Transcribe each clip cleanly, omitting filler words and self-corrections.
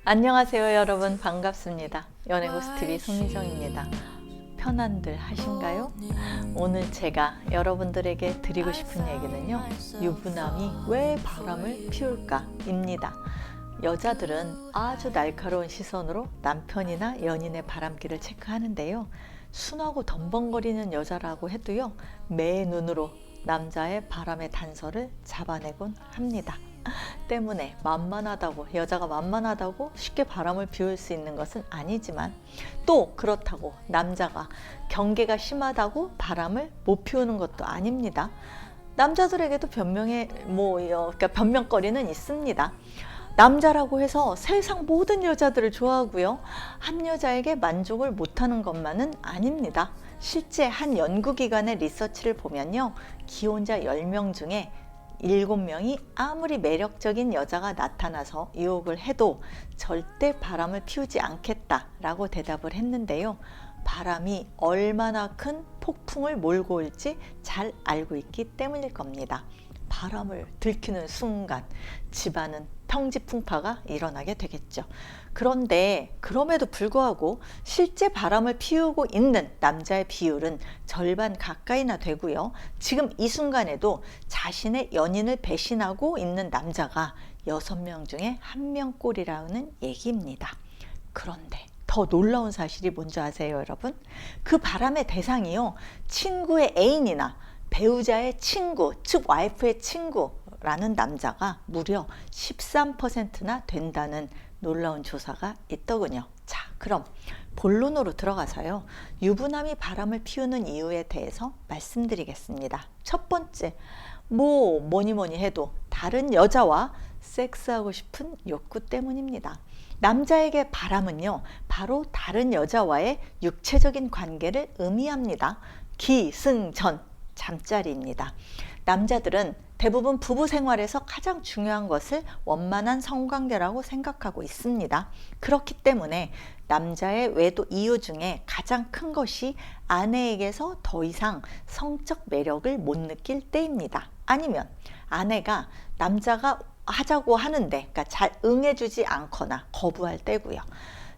안녕하세요 여러분, 반갑습니다. 연애고스TV 손미정입니다. 편안들 하신가요? 오늘 제가 여러분들에게 드리고 싶은 얘기는요, 유부남이 왜 바람을 피울까 입니다. 여자들은 아주 날카로운 시선으로 남편이나 연인의 바람길을 체크하는데요, 순하고 덤벙거리는 여자라고 해도요, 매 눈으로 남자의 바람의 단서를 잡아내곤 합니다. 때문에 여자가 만만하다고 쉽게 바람을 피울 수 있는 것은 아니지만, 또 그렇다고 남자가 경계가 심하다고 바람을 못 피우는 것도 아닙니다. 남자들에게도 그러니까 변명거리는 있습니다. 남자라고 해서 세상 모든 여자들을 좋아하고요, 한 여자에게 만족을 못하는 것만은 아닙니다. 실제 한 연구기관의 리서치를 보면요, 기혼자 10명 중에 7명이 아무리 매력적인 여자가 나타나서 유혹을 해도 절대 바람을 피우지 않겠다라고 대답을 했는데요, 바람이 얼마나 큰 폭풍을 몰고 올지 잘 알고 있기 때문일 겁니다. 바람을 들키는 순간 집안은 평지풍파가 일어나게 되겠죠. 그런데 그럼에도 불구하고 실제 바람을 피우고 있는 남자의 비율은 절반 가까이나 되고요, 지금 이 순간에도 자신의 연인을 배신하고 있는 남자가 6명 중에 1명꼴이라는 얘기입니다. 그런데 더 놀라운 사실이 뭔지 아세요 여러분? 그 바람의 대상이요, 친구의 애인이나 배우자의 친구, 즉 와이프의 친구라는 남자가 무려 13%나 된다는 놀라운 조사가 있더군요. 자, 그럼 본론으로 들어가서요, 유부남이 바람을 피우는 이유에 대해서 말씀드리겠습니다. 첫 번째, 뭐니 해도 다른 여자와 섹스하고 싶은 욕구 때문입니다. 남자에게 바람은요, 바로 다른 여자와의 육체적인 관계를 의미합니다. 기승전, 잠자리입니다. 남자들은 대부분 부부 생활에서 가장 중요한 것을 원만한 성관계라고 생각하고 있습니다. 그렇기 때문에 남자의 외도 이유 중에 가장 큰 것이 아내에게서 더 이상 성적 매력을 못 느낄 때입니다. 아니면 아내가 남자가 하자고 하는데, 그러니까 잘 응해주지 않거나 거부할 때고요.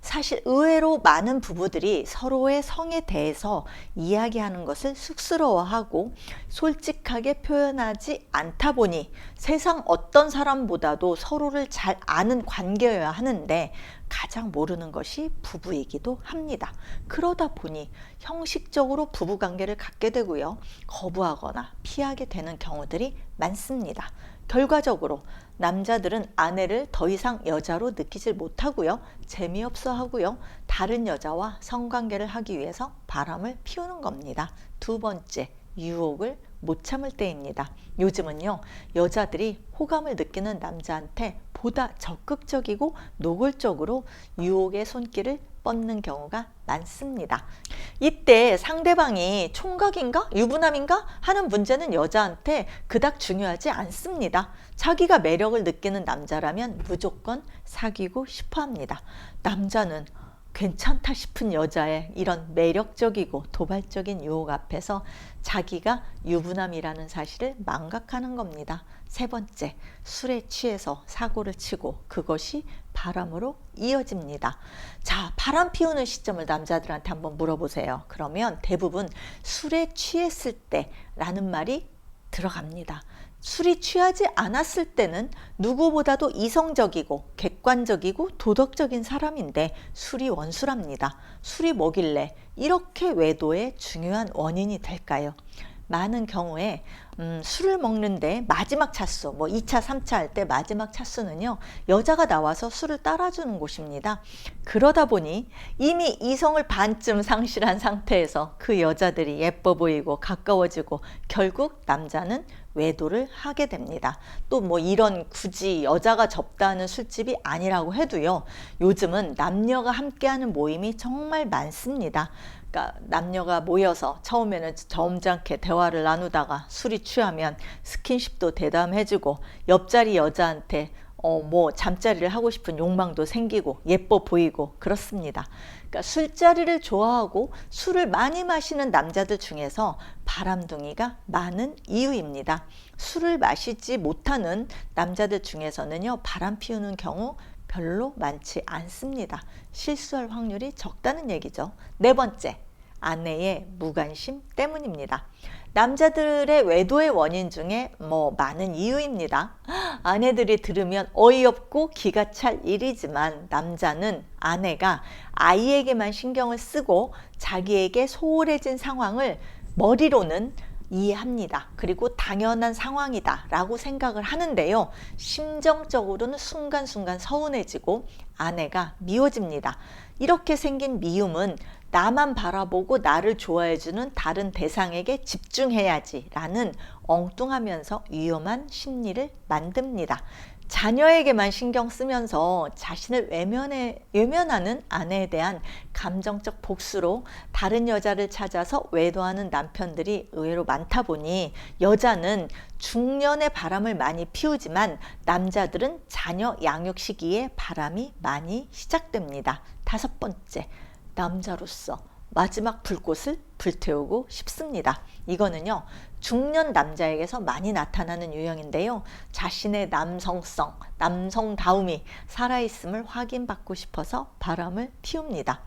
사실 의외로 많은 부부들이 서로의 성에 대해서 이야기하는 것을 쑥스러워하고 솔직하게 표현하지 않다 보니 세상 어떤 사람보다도 서로를 잘 아는 관계여야 하는데 가장 모르는 것이 부부이기도 합니다. 그러다 보니 형식적으로 부부관계를 갖게 되고요, 거부하거나 피하게 되는 경우들이 많습니다. 결과적으로 남자들은 아내를 더 이상 여자로 느끼질 못하고요, 재미없어 하고요, 다른 여자와 성관계를 하기 위해서 바람을 피우는 겁니다. 두 번째, 유혹을 못 참을 때입니다. 요즘은요, 여자들이 호감을 느끼는 남자한테 보다 적극적이고 노골적으로 유혹의 손길을 뻗는 경우가 많습니다. 이때 상대방이 총각인가 유부남인가 하는 문제는 여자한테 그닥 중요하지 않습니다. 자기가 매력을 느끼는 남자라면 무조건 사귀고 싶어 합니다. 남자는 괜찮다 싶은 여자의 이런 매력적이고 도발적인 유혹 앞에서 자기가 유부남이라는 사실을 망각하는 겁니다. 세 번째, 술에 취해서 사고를 치고 그것이 바람으로 이어집니다. 자, 바람 피우는 시점을 남자들한테 한번 물어보세요. 그러면 대부분 술에 취했을 때라는 말이 들어갑니다. 술이 취하지 않았을 때는 누구보다도 이성적이고 객관적이고 도덕적인 사람인데 술이 원수랍니다. 술이 뭐길래 이렇게 외도의 중요한 원인이 될까요? 많은 경우에 술을 먹는데 마지막 차수, 2차, 3차 할 때 마지막 차수는요, 여자가 나와서 술을 따라주는 곳입니다. 그러다 보니 이미 이성을 반쯤 상실한 상태에서 그 여자들이 예뻐 보이고 가까워지고 결국 남자는 외도를 하게 됩니다. 또 이런 굳이 여자가 접다하는 술집이 아니라고 해도요, 요즘은 남녀가 함께하는 모임이 정말 많습니다. 그러니까 남녀가 모여서 처음에는 점잖게 대화를 나누다가 술이 취하면 스킨십도 대담해지고 옆자리 여자한테 잠자리를 하고 싶은 욕망도 생기고 예뻐 보이고 그렇습니다. 그러니까 술자리를 좋아하고 술을 많이 마시는 남자들 중에서 바람둥이가 많은 이유입니다. 술을 마시지 못하는 남자들 중에서는요, 바람 피우는 경우 별로 많지 않습니다. 실수할 확률이 적다는 얘기죠. 네 번째, 아내의 무관심 때문입니다. 남자들의 외도의 원인 중에 많은 이유입니다. 아내들이 들으면 어이없고 기가 찰 일이지만 남자는 아내가 아이에게만 신경을 쓰고 자기에게 소홀해진 상황을 머리로는 이해합니다. 그리고 당연한 상황이다 라고 생각을 하는데요. 심정적으로는 순간순간 서운해지고 아내가 미워집니다. 이렇게 생긴 미움은 나만 바라보고 나를 좋아해주는 다른 대상에게 집중해야지 라는 엉뚱하면서 위험한 심리를 만듭니다. 자녀에게만 신경 쓰면서 자신을 외면하는 아내에 대한 감정적 복수로 다른 여자를 찾아서 외도하는 남편들이 의외로 많다 보니 여자는 중년의 바람을 많이 피우지만 남자들은 자녀 양육 시기에 바람이 많이 시작됩니다. 다섯 번째, 남자로서 마지막 불꽃을 불태우고 싶습니다. 이거는요, 중년 남자에게서 많이 나타나는 유형인데요. 자신의 남성성, 남성다움이 살아있음을 확인받고 싶어서 바람을 피웁니다.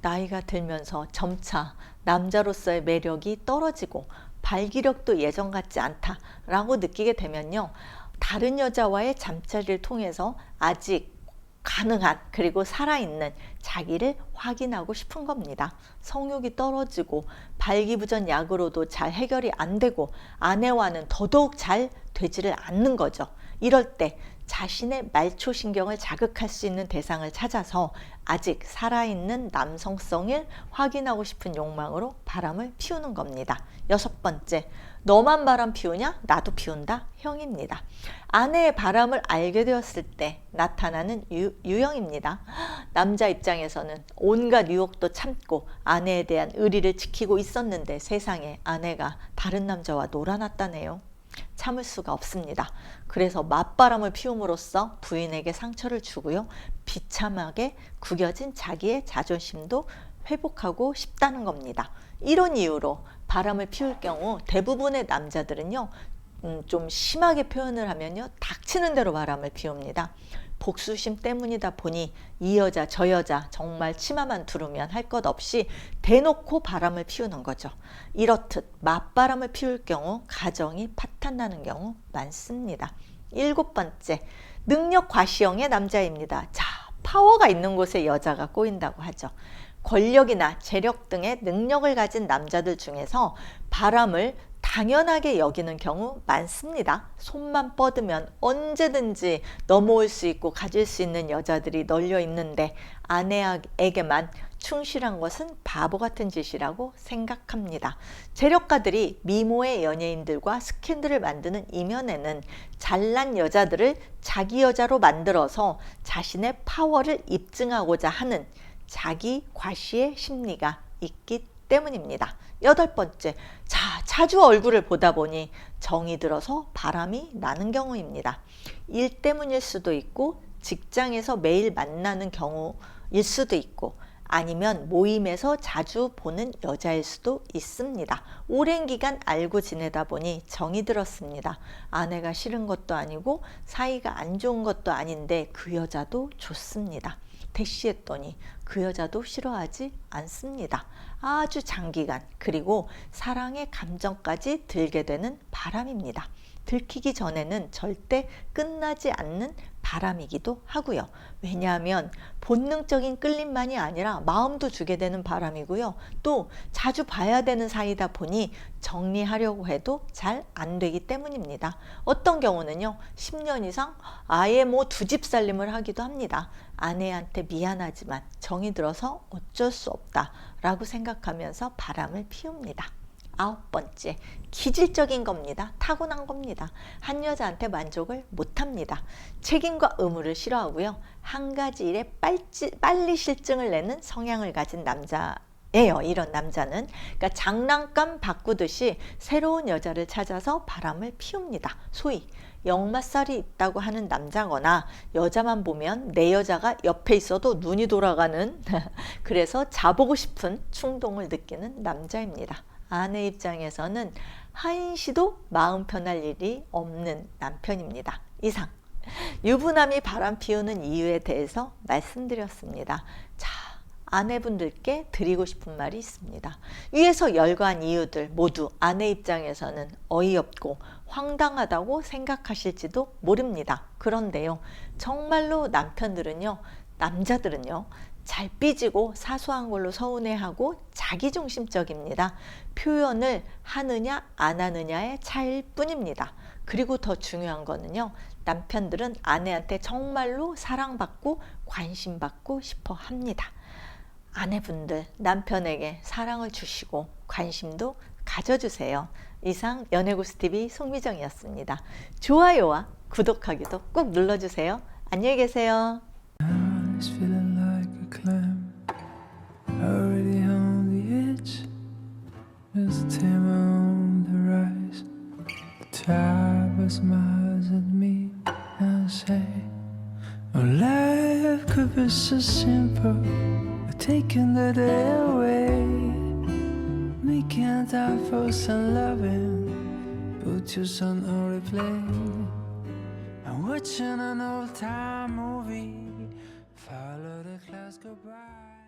나이가 들면서 점차 남자로서의 매력이 떨어지고 발기력도 예전 같지 않다라고 느끼게 되면요, 다른 여자와의 잠자리를 통해서 아직 가능한 그리고 살아있는 자기를 확인하고 싶은 겁니다. 성욕이 떨어지고 발기부전 약으로도 잘 해결이 안 되고 아내와는 더더욱 잘 되지를 않는 거죠. 이럴 때 자신의 말초신경을 자극할 수 있는 대상을 찾아서 아직 살아있는 남성성을 확인하고 싶은 욕망으로 바람을 피우는 겁니다. 여섯 번째, 너만 바람 피우냐? 나도 피운다 형입니다. 아내의 바람을 알게 되었을 때 나타나는 유형입니다. 남자 입장에서는 온갖 유혹도 참고 아내에 대한 의리를 지키고 있었는데 세상에 아내가 다른 남자와 놀아났다네요. 참을 수가 없습니다. 그래서 맞바람을 피움으로써 부인에게 상처를 주고요. 비참하게 구겨진 자기의 자존심도 회복하고 싶다는 겁니다. 이런 이유로 바람을 피울 경우 대부분의 남자들은요, 좀 심하게 표현을 하면요, 닥치는 대로 바람을 피웁니다. 복수심 때문이다 보니 이 여자 저 여자 정말 치마만 두르면 할 것 없이 대놓고 바람을 피우는 거죠. 이렇듯 맞바람을 피울 경우 가정이 파탄나는 경우 많습니다. 일곱 번째, 능력 과시형의 남자입니다. 자, 파워가 있는 곳에 여자가 꼬인다고 하죠. 권력이나 재력 등의 능력을 가진 남자들 중에서 바람을 당연하게 여기는 경우 많습니다. 손만 뻗으면 언제든지 넘어올 수 있고 가질 수 있는 여자들이 널려 있는데 아내에게만 충실한 것은 바보 같은 짓이라고 생각합니다. 재력가들이 미모의 연예인들과 스캔들을 만드는 이면에는 잘난 여자들을 자기 여자로 만들어서 자신의 파워를 입증하고자 하는 자기 과시의 심리가 있기 때문입니다. 여덟 번째, 자주 얼굴을 보다 보니 정이 들어서 바람이 나는 경우입니다. 일 때문일 수도 있고 직장에서 매일 만나는 경우일 수도 있고 아니면 모임에서 자주 보는 여자일 수도 있습니다. 오랜 기간 알고 지내다 보니 정이 들었습니다. 아내가 싫은 것도 아니고 사이가 안 좋은 것도 아닌데 그 여자도 좋습니다. 대시했더니 그 여자도 싫어하지 않습니다. 아주 장기간 그리고 사랑의 감정까지 들게 되는 바람입니다. 들키기 전에는 절대 끝나지 않는 바람이기도 하고요. 왜냐하면 본능적인 끌림만이 아니라 마음도 주게 되는 바람이고요. 또 자주 봐야 되는 사이다 보니 정리하려고 해도 잘 안 되기 때문입니다. 어떤 경우는요, 10년 이상 아예 두 집 살림을 하기도 합니다. 아내한테 미안하지만 정이 들어서 어쩔 수 없다 라고 생각하면서 바람을 피웁니다. 아홉 번째, 기질적인 겁니다. 타고난 겁니다. 한 여자한테 만족을 못합니다. 책임과 의무를 싫어하고요. 한 가지 일에 빨리 실증을 내는 성향을 가진 남자예요. 이런 남자는 그러니까 장난감 바꾸듯이 새로운 여자를 찾아서 바람을 피웁니다. 소위 역마살이 있다고 하는 남자거나 여자만 보면 내 여자가 옆에 있어도 눈이 돌아가는 그래서 자보고 싶은 충동을 느끼는 남자입니다. 아내 입장에서는 한시도 마음 편할 일이 없는 남편입니다. 이상 유부남이 바람 피우는 이유에 대해서 말씀드렸습니다. 자, 아내분들께 드리고 싶은 말이 있습니다. 위에서 열거한 이유들 모두 아내 입장에서는 어이없고 황당하다고 생각하실지도 모릅니다. 그런데요, 정말로 남자들은요, 잘 삐지고 사소한 걸로 서운해하고 자기중심적입니다. 표현을 하느냐 안 하느냐의 차이일 뿐입니다. 그리고 더 중요한 거는요, 남편들은 아내한테 정말로 사랑받고 관심받고 싶어 합니다. 아내분들, 남편에게 사랑을 주시고 관심도 가져주세요. 이상 연애고스TV 송미정이었습니다. 좋아요와 구독하기도 꼭 눌러주세요. 안녕히 계세요. It's feeling like a climb, already on the edge. Just timber on the rise. The tower smiles at me and say, "Oh, life could be so simple, but taking the day away, making time for some loving, put your son on replay. I'm watching an old time movie. Follow the clouds go by.